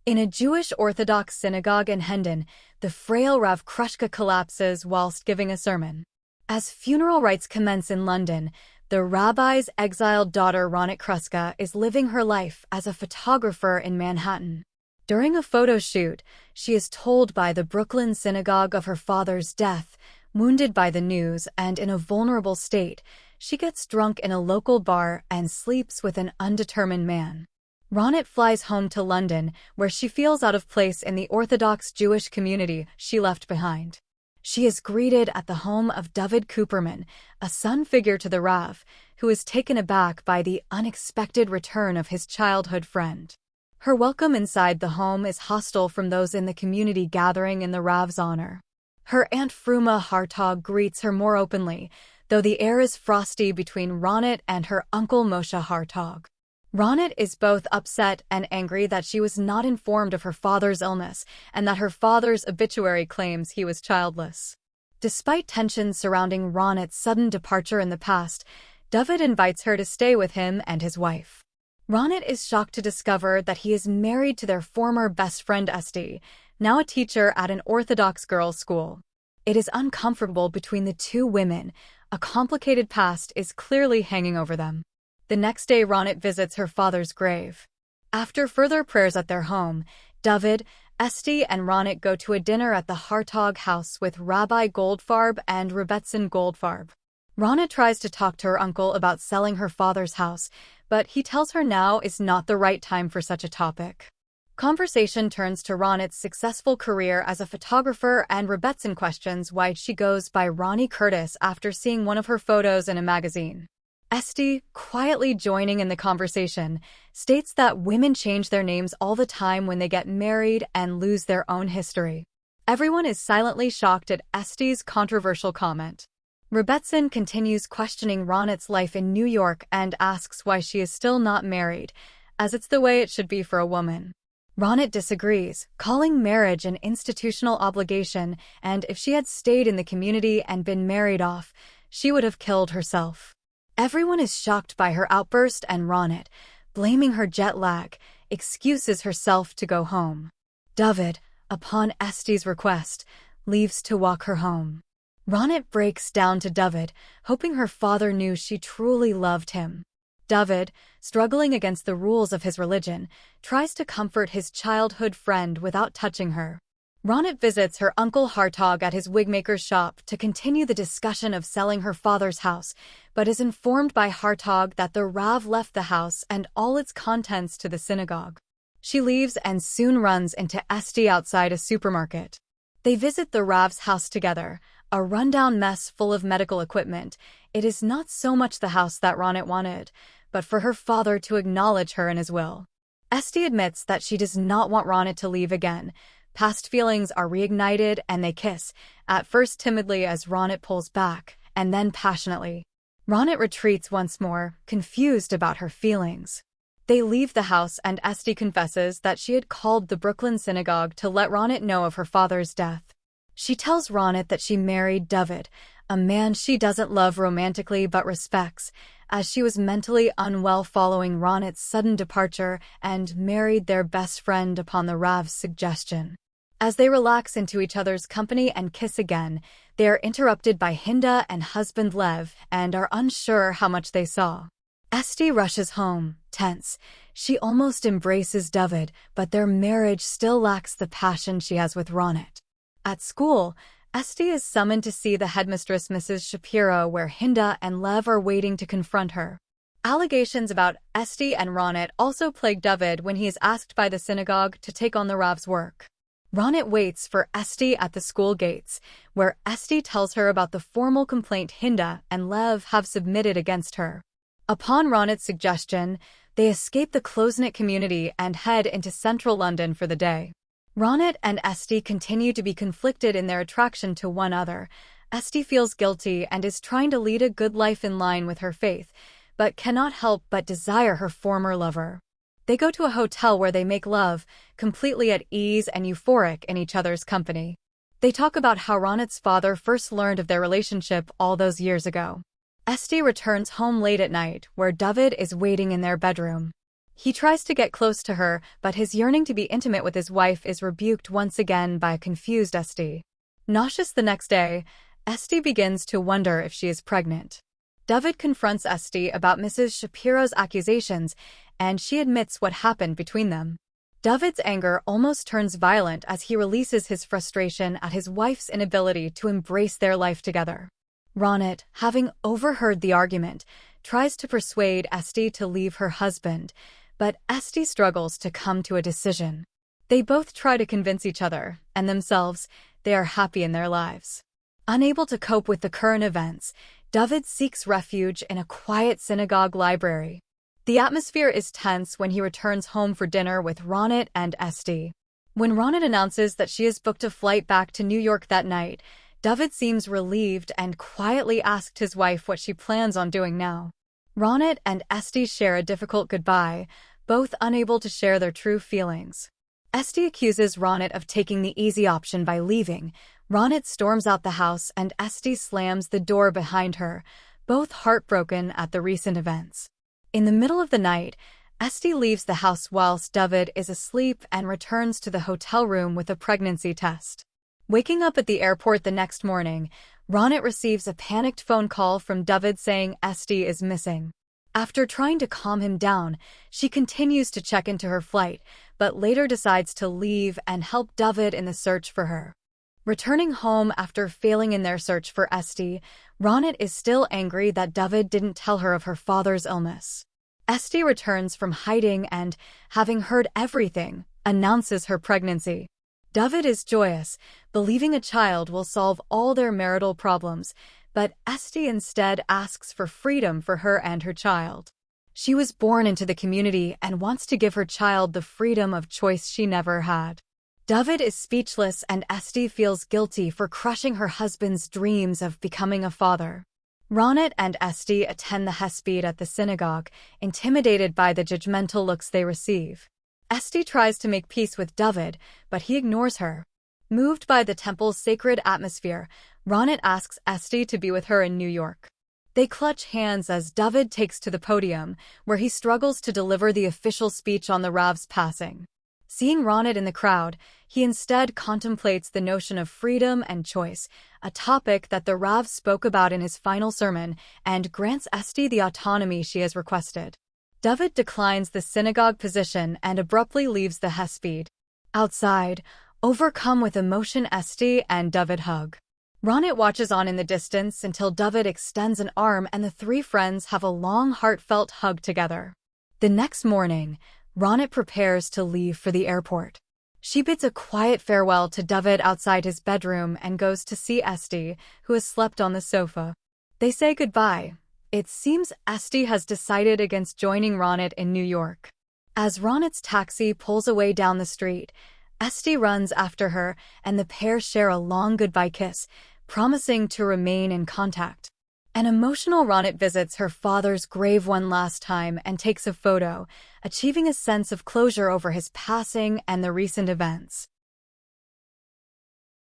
In a Jewish Orthodox synagogue in Hendon, the frail Rav Krushka collapses whilst giving a sermon. As funeral rites commence in London, the rabbi's exiled daughter Ronit Krushka is living her life as a photographer in Manhattan. During a photo shoot, she is told by the Brooklyn synagogue of her father's death. Wounded by the news and in a vulnerable state, she gets drunk in a local bar and sleeps with an undetermined man. Ronit flies home to London, where she feels out of place in the Orthodox Jewish community she left behind. She is greeted at the home of David Cooperman, a son figure to the Rav, who is taken aback by the unexpected return of his childhood friend. Her welcome inside the home is hostile from those in the community gathering in the Rav's honor. Her Aunt Fruma Hartog greets her more openly, though the air is frosty between Ronit and her uncle Moshe Hartog. Ronit is both upset and angry that she was not informed of her father's illness and that her father's obituary claims he was childless. Despite tensions surrounding Ronit's sudden departure in the past, David invites her to stay with him and his wife. Ronit is shocked to discover that he is married to their former best friend Esti, now a teacher at an Orthodox girls' school. It is uncomfortable between the two women. A complicated past is clearly hanging over them. The next day, Ronit visits her father's grave. After further prayers at their home, David, Esti, and Ronit go to a dinner at the Hartog house with Rabbi Goldfarb and Rebbetzin Goldfarb. Ronit tries to talk to her uncle about selling her father's house, but he tells her now is not the right time for such a topic. Conversation turns to Ronit's successful career as a photographer, and Rebbetzin questions why she goes by Ronnie Curtis after seeing one of her photos in a magazine. Esti, quietly joining in the conversation, states that women change their names all the time when they get married and lose their own history. Everyone is silently shocked at Esti's controversial comment. Rebbetzin continues questioning Ronit's life in New York and asks why she is still not married, as it's the way it should be for a woman. Ronit disagrees, calling marriage an institutional obligation, and if she had stayed in the community and been married off, she would have killed herself. Everyone is shocked by her outburst, and Ronit, blaming her jet lag, excuses herself to go home. David, upon Esti's request, leaves to walk her home. Ronit breaks down to David, hoping her father knew she truly loved him. David, struggling against the rules of his religion, tries to comfort his childhood friend without touching her. Ronit visits her uncle Hartog at his wigmaker's shop to continue the discussion of selling her father's house, but is informed by Hartog that the Rav left the house and all its contents to the synagogue. She leaves and soon runs into Esti outside a supermarket. They visit the Rav's house together, a rundown mess full of medical equipment. It is not so much the house that Ronit wanted, but for her father to acknowledge her in his will. Esti admits that she does not want Ronit to leave again. Past feelings are reignited and they kiss, at first timidly as Ronit pulls back, and then passionately. Ronit retreats once more, confused about her feelings. They leave the house and Esti confesses that she had called the Brooklyn synagogue to let Ronit know of her father's death. She tells Ronit that she married David, a man she doesn't love romantically but respects, as she was mentally unwell following Ronit's sudden departure, and married their best friend upon the Rav's suggestion. As they relax into each other's company and kiss again, they are interrupted by Hinda and husband Lev and are unsure how much they saw. Esti rushes home, tense. She almost embraces David, but their marriage still lacks the passion she has with Ronit. At school, Esti is summoned to see the headmistress Mrs. Shapiro, where Hinda and Lev are waiting to confront her. Allegations about Esti and Ronit also plague David when he is asked by the synagogue to take on the Rav's work. Ronit waits for Esti at the school gates, where Esti tells her about the formal complaint Hinda and Lev have submitted against her. Upon Ronit's suggestion, they escape the close-knit community and head into central London for the day. Ronit and Esti continue to be conflicted in their attraction to one another. Esti feels guilty and is trying to lead a good life in line with her faith, but cannot help but desire her former lover. They go to a hotel where they make love, completely at ease and euphoric in each other's company. They talk about how Ronit's father first learned of their relationship all those years ago. Esti returns home late at night, where David is waiting in their bedroom. He tries to get close to her, but his yearning to be intimate with his wife is rebuked once again by a confused Esti. Nauseous the next day, Esti begins to wonder if she is pregnant. David confronts Esti about Mrs. Shapiro's accusations, and she admits what happened between them. David's anger almost turns violent as he releases his frustration at his wife's inability to embrace their life together. Ronit, having overheard the argument, tries to persuade Esti to leave her husband, but Esti struggles to come to a decision. They both try to convince each other, and themselves, they are happy in their lives. Unable to cope with the current events, David seeks refuge in a quiet synagogue library. The atmosphere is tense when he returns home for dinner with Ronit and Esti. When Ronit announces that she has booked a flight back to New York that night, David seems relieved and quietly asked his wife what she plans on doing now. Ronit and Esti share a difficult goodbye, both unable to share their true feelings. Esti accuses Ronit of taking the easy option by leaving. Ronit storms out the house and Esti slams the door behind her, both heartbroken at the recent events. In the middle of the night, Esti leaves the house whilst David is asleep and returns to the hotel room with a pregnancy test. Waking up at the airport the next morning, Ronit receives a panicked phone call from David saying Esti is missing. After trying to calm him down, she continues to check into her flight, but later decides to leave and help David in the search for her. Returning home after failing in their search for Esti, Ronit is still angry that David didn't tell her of her father's illness. Esti returns from hiding and, having heard everything, announces her pregnancy. David is joyous, believing a child will solve all their marital problems, but Esti instead asks for freedom for her and her child. She was born into the community and wants to give her child the freedom of choice she never had. David is speechless and Esti feels guilty for crushing her husband's dreams of becoming a father. Ronit and Esti attend the Hesped at the synagogue, intimidated by the judgmental looks they receive. Esti tries to make peace with David, but he ignores her. Moved by the temple's sacred atmosphere, Ronit asks Esti to be with her in New York. They clutch hands as David takes to the podium, where he struggles to deliver the official speech on the Rav's passing. Seeing Ronit in the crowd, he instead contemplates the notion of freedom and choice, a topic that the Rav spoke about in his final sermon, and grants Esti the autonomy she has requested. David declines the synagogue position and abruptly leaves the Hesped. Outside, overcome with emotion, Esti and David hug. Ronit watches on in the distance until David extends an arm and the three friends have a long, heartfelt hug together. The next morning, Ronit prepares to leave for the airport. She bids a quiet farewell to David outside his bedroom and goes to see Esti, who has slept on the sofa. They say goodbye. It seems Esti has decided against joining Ronit in New York. As Ronit's taxi pulls away down the street, Esti runs after her and the pair share a long goodbye kiss, promising to remain in contact. An emotional Ronit visits her father's grave one last time and takes a photo, achieving a sense of closure over his passing and the recent events.